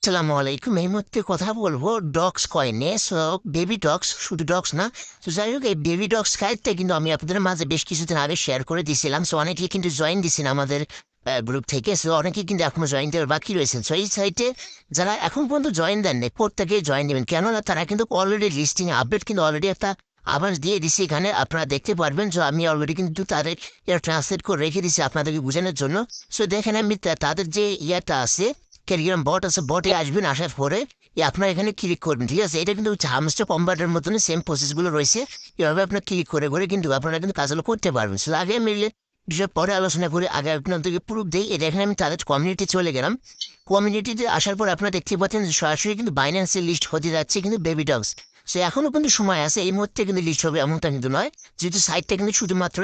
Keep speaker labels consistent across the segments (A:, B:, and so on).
A: আসসালামু আলাইকুম। এই মুহূর্তে কথা বলবো ডগস কয়েনে। সো বেবি ডগস, শুধু ডগস না। তো যাই হোক, এই বেবি ডগস সাইটটা কিন্তু আমি আপনাদের মাঝে বেশ কিছুদিন আগে শেয়ার করে দিয়েছিলাম। সো অনেকেই কিন্তু জয়েন দিয়েছেন আমাদের গ্রুপ থেকে। সো অনেকেই কিন্তু এখনো জয়েন দেওয়ার বাকি রয়েছেন। সো এই সাইটে যারা এখন পর্যন্ত জয়েন দেননি, প্রত্যেকেই জয়েন দেবেন, কেননা তারা কিন্তু অলরেডি লিস্টিং আপডেট কিন্তু অলরেডি একটা আভাস দিয়ে দিছি। এখানে আপনারা দেখতে পারবেন যে আমি অলরেডি কিন্তু তাদের ট্রান্সলেট করে রেখে দিছি আপনাদেরকে বোঝানোর জন্য। সো দেখেন, আমি তাদের যে ইয়েটা আছে, টেলিগ্রাম বট আছে, বটে আসবেন। আসার পরে আপনার এখানে ক্লিক করবেন, ঠিক আছে? এটা কিন্তু হামস্টার কম্বাটের মতন সেম প্রসেসগুলো রয়েছে। এভাবে আপনার ক্লিক করে করে কিন্তু আপনারা কিন্তু কাজগুলো করতে পারবেন। So, আগে মিলে বিষয় পরে আলোচনা করে আগে আপনাদেরকে প্রুফ দিই। এটা এখানে আমি তাদের কমিউনিটি চলে গেলাম। কমিউনিটিতে আসার পর আপনারা দেখতে পাচ্ছেন যে সরাসরি কিন্তু বাইন্যান্সের লিস্ট হতে যাচ্ছে কিন্তু বেবি ডগস। সো এখনো কিন্তু সময় আছে, এই মুহূর্তে কিন্তু লিস্ট হবে এমনটা কিন্তু নয়, যেহেতু সাইটটা কিন্তু শুধুমাত্র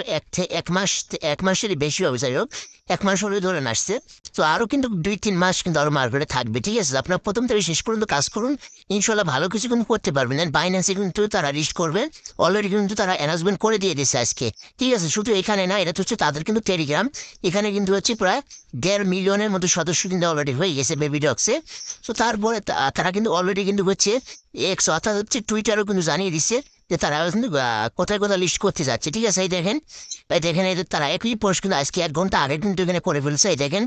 A: এক মাসেরই বেশি হবে। যাই হোক, 1 মাস হলে ধরে আসছে। তো আরো কিন্তু 2-3 মাস কিন্তু আরো মার্কেটে থাকবে, ঠিক আছে? আপনার প্রথম থেকে শেষ পর্যন্ত কাজ করুন, ইনশাল্লাহ ভালো কিছু কিন্তু করতে পারবেন। বাইন্যান্সে কিন্তু তারা লিস্ট করবে, অলরেডি কিন্তু তারা অ্যানাউন্সমেন্ট করে দিয়ে দিচ্ছে আজকে, ঠিক আছে? শুধু এখানে না, এটা তো হচ্ছে তাদের কিন্তু টেলিগ্রাম। এখানে কিন্তু হচ্ছে প্রায় 1.5 মিলিয়নের মতো সদস্য কিন্তু অলরেডি হয়ে গেছে বেবি ডগসে। তো তারপরে তারা কিন্তু অলরেডি কিন্তু হচ্ছে এক্স, অর্থাৎ হচ্ছে টুইটারও কিন্তু জানিয়ে দিচ্ছে যে তারা কিন্তু কোথায় কোথায় লিস্ট করতে যাচ্ছে, ঠিক আছে? এই দেখেন এদের তারা একই পোস্ট কিন্তু আজকে 1 ঘন্টা আগে কিন্তু এখানে করে ফেলছে। এই দেখেন,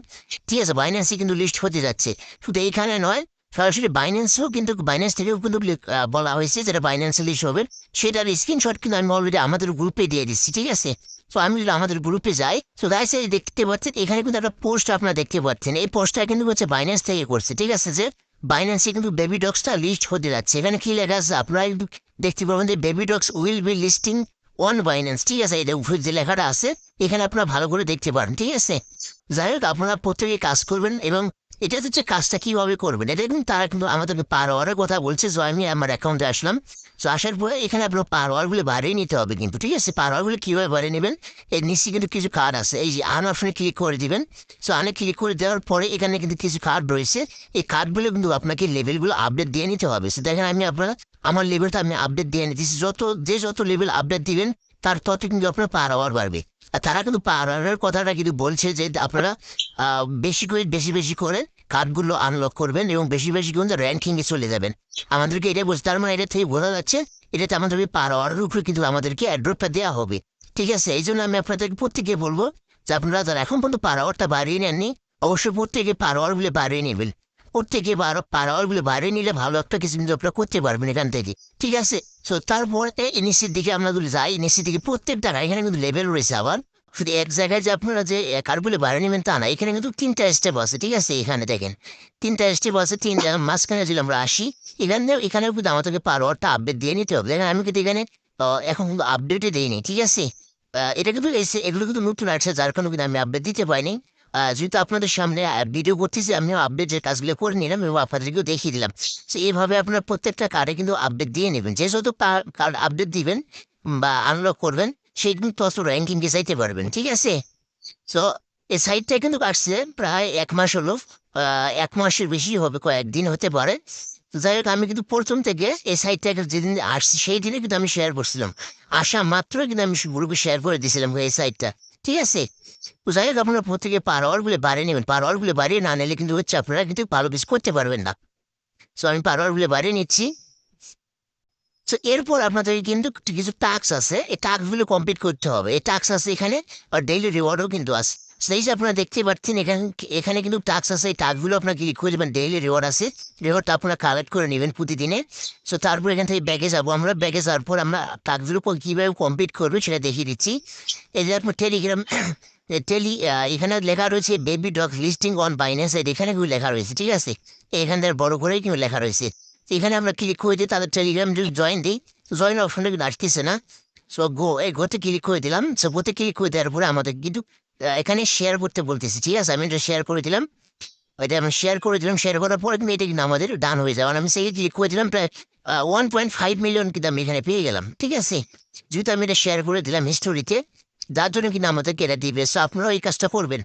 A: ঠিক আছে? বাইন্যান্সে কিন্তু লিস্ট হতে যাচ্ছে। শুধু এইখানে নয়, সরাসরি বাইন্যান্সেও কিন্তু বাইন্যান্স থেকেও কিন্তু বলা হয়েছে যেটা বাইন্যান্সে লিস্ট হবে, সেটার স্ক্রিনশট কিন্তু আমি অলরেডি আমাদের গ্রুপে দিয়ে দিচ্ছি, ঠিক আছে? তো আমি যদি আমাদের গ্রুপে যাই, তো গাইস এই দেখতে পাচ্ছেন এখানে কিন্তু একটা পোস্ট আপনারা দেখতে পাচ্ছেন। এই পোস্টটা কিন্তু হচ্ছে বাইন্যান্স থেকে করছে, ঠিক আছে? যে বাইন্যান্সে কিন্তু বেবি ডগসটা লিস্ট হতে যাচ্ছে। এখানে কি লেখা আছে আপনারা একটু দেখতে পাবেন যে baby dogs will be listing on Binance, ঠিক আছে? এটা উপরে যে লেখাটা আছে এখানে আপনারা ভালো করে দেখতে পারেন, ঠিক আছে? যাই হোক, আপনারা প্রত্যেকে কাজ করবেন এবং এটা হচ্ছে কাজটা কিভাবে করবেন, এটা কিন্তু তারা কিন্তু আমাদেরকে পার হওয়ার কথা বলছে। যে আমি আমার অ্যাকাউন্টে আসলাম। তো আসার পরে এখানে আপনার পার হওয়ারগুলো বাড়িয়ে নিতে হবে কিন্তু, ঠিক আছে? পার হওয়ারগুলো কীভাবে বাড়িয়ে নেবেন, এর নিচে কিন্তু কিছু কার্ড আছে, এই যে আন অপশনে ক্লিক করে দিবেন। সো আনে ক্লিক করে দেওয়ার পরে এখানে কিন্তু কিছু কার্ড রয়েছে। এই কার্ডগুলো কিন্তু আপনাকে লেভেলগুলো আপডেট দিয়ে নিতে হবে। সো দেখেন, আমি আপনারা আমার লেভেলটা আমি আপডেট দিয়ে নিতেছি। যত লেভেল আপডেট দিবেন তার তত কিন্তু আপনার পার হওয়ার বাড়বে। আর তারা কিন্তু পার হওয়ার কথাটা কিন্তু বলছে যে আপনারা বেশি বেশি করে কার্ডগুলো আনলক করবেন এবং বেশি বেশি কিন্তু র্যাঙ্কিং এ চলে যাবেন। আমাদেরকে এটা বুঝতে, তার মানে এটা থেকে বোঝা যাচ্ছে এটাতে আমাদেরকে পার হওয়ার উপরে কিন্তু আমাদেরকে অ্যাড্রপটা দেওয়া হবে, ঠিক আছে? এই জন্য আমি আপনাদেরকে প্রত্যেকে বলবো যে আপনারা যারা এখন পর্যন্ত পার হওয়ারটা বাড়িয়ে নেননি, অবশ্যই প্রত্যেকে পার হওয়ারগুলো বাড়িয়ে নেবেন। প্রত্যেকে পার হওয়ারগুলো বাড়িয়ে নিলে ভালো একটা কিছু কিন্তু আপনারা করতে পারবেন এখান থেকে, ঠিক আছে? তো তারপরে নিচের দিকে আমরা যদি যাই, নিচের দিকে প্রত্যেকটা এখানে কিন্তু লেভেল রয়েছে। আবার শুধু এক জায়গায় যে আপনারা যে কার্ডগুলো বাড়িয়ে নেবেন তা না, এখানে কিন্তু 3টা স্টেপ আছে, ঠিক আছে? এখানে দেখেন 3টা স্টেপ আছে। মাঝখানে যদি আমরা আসি, এখানেও কিন্তু আমাদেরকে পার হওয়ারটা আপডেট দিয়ে নিতে হবে। দেখেন, আমি কিন্তু এখানে এখন কিন্তু আপডেটে দিইনি, ঠিক আছে? এটা কিন্তু এগুলো কিন্তু নতুন আসছে, যার কারণে কিন্তু আমি আপডেট দিতে পারিনি। যেহেতু আপনাদের সামনে ভিডিও করতেছি, আমিও আপডেটের কাজগুলো করে নিলাম এবং আপনাদেরকেও দেখিয়ে দিলাম। তো এইভাবে আপনার প্রত্যেকটা কার্ডে কিন্তু আপডেট দিয়ে নেবেন। যে যত কার্ড আপডেট দিবেন বা আনলক করবেন, সেই কিন্তু তত র্যাঙ্কিংয়ে যাইতে পারবেন, ঠিক আছে? তো এই সাইটটা কিন্তু আসছে প্রায় 1 মাস হলো। 1 মাসের বেশি হবে, কয়েকদিন হতে পারে। তো যাই হোক, আমি কিন্তু প্রথম থেকে এই সাইটটাকে যেদিন আসছি সেই দিনে কিন্তু আমি শেয়ার করছিলাম। আসা মাত্র কিন্তু আমি গ্রুপে শেয়ার করে দিয়েছিলাম এই সাইটটা, ঠিক আছে? তো যাই হোক, আপনারা প্রত্যেকে পার আওয়ারগুলো বাড়িয়ে নেবেন। পার আওয়ারগুলো বাড়িয়ে না নিলে কিন্তু হচ্ছে আপনারা কিন্তু ভালো কিছু করতে পারবেন না। সো আমি পার আওয়ারগুলো বাড়িয়ে নিচ্ছি। তো এরপর আপনাদের কিন্তু কিছু টাস্ক আছে, এই টাস্কগুলো কমপ্লিট করতে হবে। এই টাস্ক আছে এখানে, আর ডেইলি রিওয়ার্ডও কিন্তু আছে। সেই যে আপনারা দেখতে পাচ্ছেন এখানে, এখানে কিন্তু টাস্ক আছে। এই টাস্কগুলো আপনার ক্লিক করে দেবেন, ডেইলি রিওয়ার্ড আছে। রিওয়ার্ডটা আপনারা কালেক্ট করে নেবেন প্রতিদিনে। সো তারপর এখান থেকে ব্যাগে যাবো আমরা। ব্যাগে যাওয়ার পর আমরা টাস্কগুলো কীভাবে কমপ্লিট করবো সেটা দেখিয়ে দিচ্ছি। এই যে আপনার টেলিগ্রাম এখানে লেখা রয়েছে baby dog listing on Binance, এখানে কিন্তু লেখা রয়েছে, ঠিক আছে? এখান থেকে বড় করেই কিন্তু লেখা রয়েছে। তো এখানে আমরা ক্লিক করে দিই, তাদের টেলিগ্রাম যদি জয়েন দিই, জয়েন অপশনটা কিন্তু আসতেছে না। সো গোতে ক্লিক করে দিলাম। সো গোতে ক্লিক করে দেওয়ার পরে আমাদের কিন্তু এখানে শেয়ার করতে বলতেছি, ঠিক আছে? আমি এটা শেয়ার করে দিলাম। ওইটা আমি শেয়ার করে দিলাম। শেয়ার করার পরে কিন্তু এটা কিন্তু আমাদের ডান হয়ে যাওয়ার, আমি সেই ক্লিক করে দিলাম। প্রায় 1.5 মিলিয়ন কিন্তু আমি এখানে পেয়ে গেলাম, ঠিক আছে? যেহেতু আমি এটা শেয়ার করে দিলাম হিস্টোরিতে, যার জন্য কিন্তু আমাদেরকে এটা দিবে। সো আপনারাও এই কাজটা করবেন।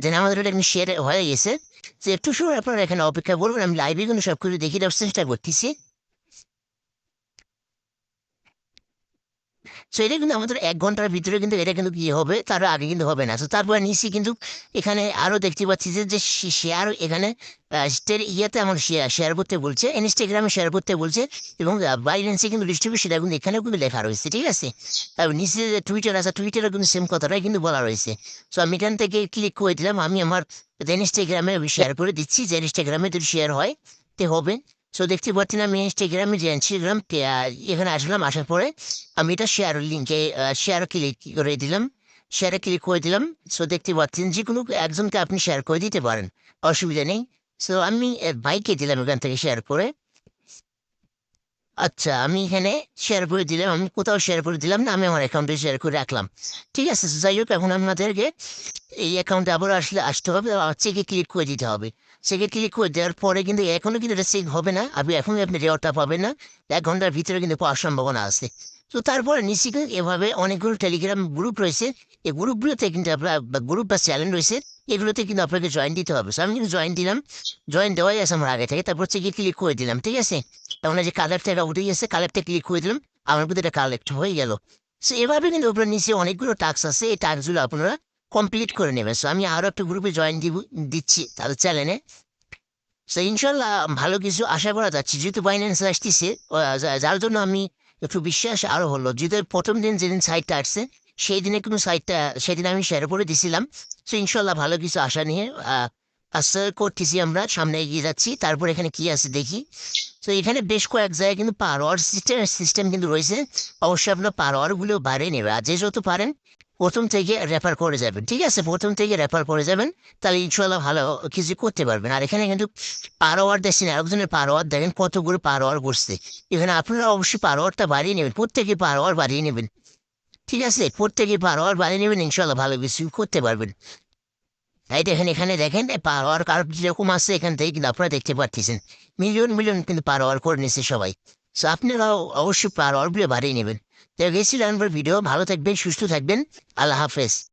A: যেন আমাদের এটা কিন্তু শেয়ার হয়ে গেছে। যে একটু সময় আপনারা এখানে অপেক্ষা করবেন, আমি লাইভে কিন্তু সব কিছু দেখিয়ে দেওয়ার চেষ্টা করতেছি। সো এটা কিন্তু আমাদের 1 ঘন্টার ভিতরে কিন্তু এটা কিন্তু কি হবে, তার আগে কিন্তু হবে না। তো তারপরে নিচে কিন্তু এখানে আরো দেখতে পাচ্ছি যে শেয়ার এখানে ইয়েতে আমার শেয়ার করতে বলছে, ইনস্টাগ্রামে শেয়ার করতে বলছে, এবং বাইন্যান্সে কিন্তু ডিস্ট্রিবিউট সেটা কিন্তু এখানেও কিন্তু লেখা রয়েছে, ঠিক আছে। তারপর নিচে যে টুইটার আছে, টুইটারে কিন্তু সেম কথাটাই কিন্তু বলা রয়েছে। সো আমি এখান থেকে ক্লিক করে দিলাম, আমি আমার ইনস্টাগ্রামে শেয়ার করে দিচ্ছি, যে ইনস্টাগ্রামে যদি শেয়ার হয় তে হবে। সো দেখতে পাচ্ছেন আমি ইনস্টাগ্রামে যে ইনস্টাগ্রাম এখানে আসলাম, আসার পরে আমি এটা শেয়ার লিঙ্কে শেয়ার ক্লিক করে দিলাম, শেয়ারে ক্লিক করে দিলাম। সো দেখতে পাচ্ছেন যে কোনো একজনকে আপনি শেয়ার করে দিতে পারেন, অসুবিধা নেই। সো আমি ভাইকে দিলাম এখান থেকে শেয়ার করে। আচ্ছা, আমি এখানে শেয়ার করে দিলাম, আমি কোথাও শেয়ার করে দিলাম না, আমি আমার অ্যাকাউন্টে শেয়ার করে রাখলাম, ঠিক আছে। So, যাই হোক, এখন আপনাদেরকে এই অ্যাকাউন্টে আবার আসতে হবে, চেকে ক্লিক করে দিতে হবে। চেকে ক্লিক করে দেওয়ার পরে কিন্তু এখনো কিন্তু এটা চেক হবে না, আপনি রেওয়ার্ডটা পাবেন না, 1 ঘন্টার ভিতরে কিন্তু পাওয়ার সম্ভাবনা আছে। তো তারপরে নিশ্চিত এভাবে অনেকগুলো টেলিগ্রাম গ্রুপ রয়েছে, এই গ্রুপগুলোতে কিন্তু আপনার গ্রুপ বা চ্যানেল রয়েছে, এগুলোতে কিন্তু আপনাকে জয়েন দিতে হবে। So, আমি কিন্তু জয়েন দিলাম, জয়েন দেওয়াই আছে আমার আগে থেকে। তারপর চেকে ক্লিক করে দিলাম, ঠিক আছে। তখন যে কালারটা এটা উঠে গেছে, কালারটা ক্লিক করে দিলাম, আমার কিন্তু এটা কালেক্ট হয়ে গেল। সো এভাবে কিন্তু ওপরে নিচে অনেকগুলো টাস্ক আছে, এই টাস্কগুলো আপনারা কমপ্লিট করে নেবেন। সো আমি আরো একটা গ্রুপে জয়েন দিচ্ছি তাদের চ্যানেলে। সো ইনশাল্লাহ ভালো কিছু আশা করা যাচ্ছে, যেহেতু বাইন্যান্স আসতেছে, যার জন্য আমি একটু বিশ্বাস আরো হলো। যেহেতু প্রথম দিন যেদিন সাইটটা আসছে, সেই দিনে কিন্তু সাইটটা সেদিন আমি শেয়ার করে দিছিলাম। সো ইনশাল্লাহ ভালো কিছু আশা নিয়ে আশা করতেছি, আমরা সামনে এগিয়ে যাচ্ছি। তারপর এখানে কি আছে দেখি। তো এখানে বেশ কয়েক জায়গায় কিন্তু পার আওয়ার সিস্টেম কিন্তু রয়েছে। অবশ্যই আপনার পার আওয়ার গুলো বাড়িয়ে নেবে, আর যে যত পারেন প্রথম থেকে রেফার করে যাবেন, ঠিক আছে। প্রথম থেকে রেফার করে যাবেন, তাহলে ইনশাল্লাহ ভালো কিছু করতে পারবেন। আর এখানে কিন্তু পার আওয়ার দেখছেন, আরেকজনের পার আওয়ার দেখেন কতগুলো পার আওয়ার করছে। এখানে আপনারা অবশ্যই পার আওয়ারটা বাড়িয়ে নেবেন, প্রত্যেকে পার আওয়ার বাড়িয়ে নেবেন, ঠিক আছে। প্রত্যেকে পার আওয়ার বাড়িয়ে নেবেন, ইনশাল্লাহ ভালো কিছু করতে পারবেন। তাই দেখেন, এখানে দেখেন পার আওয়ার কার যেরকম আছে, এখান থেকে কিন্তু আপনারা দেখতে পাচ্ছেন মিলিয়ন মিলিয়ন কিন্তু পার আওয়ার করে নিচ্ছে সবাই। সো আপনারাও অবশ্যই পার আওয়ার গুলো বাড়িয়ে নেবেন। তো গেছিলাম ভিডিও, ভালো থাকবেন, সুস্থ থাকবেন, আল্লাহ হাফেজ।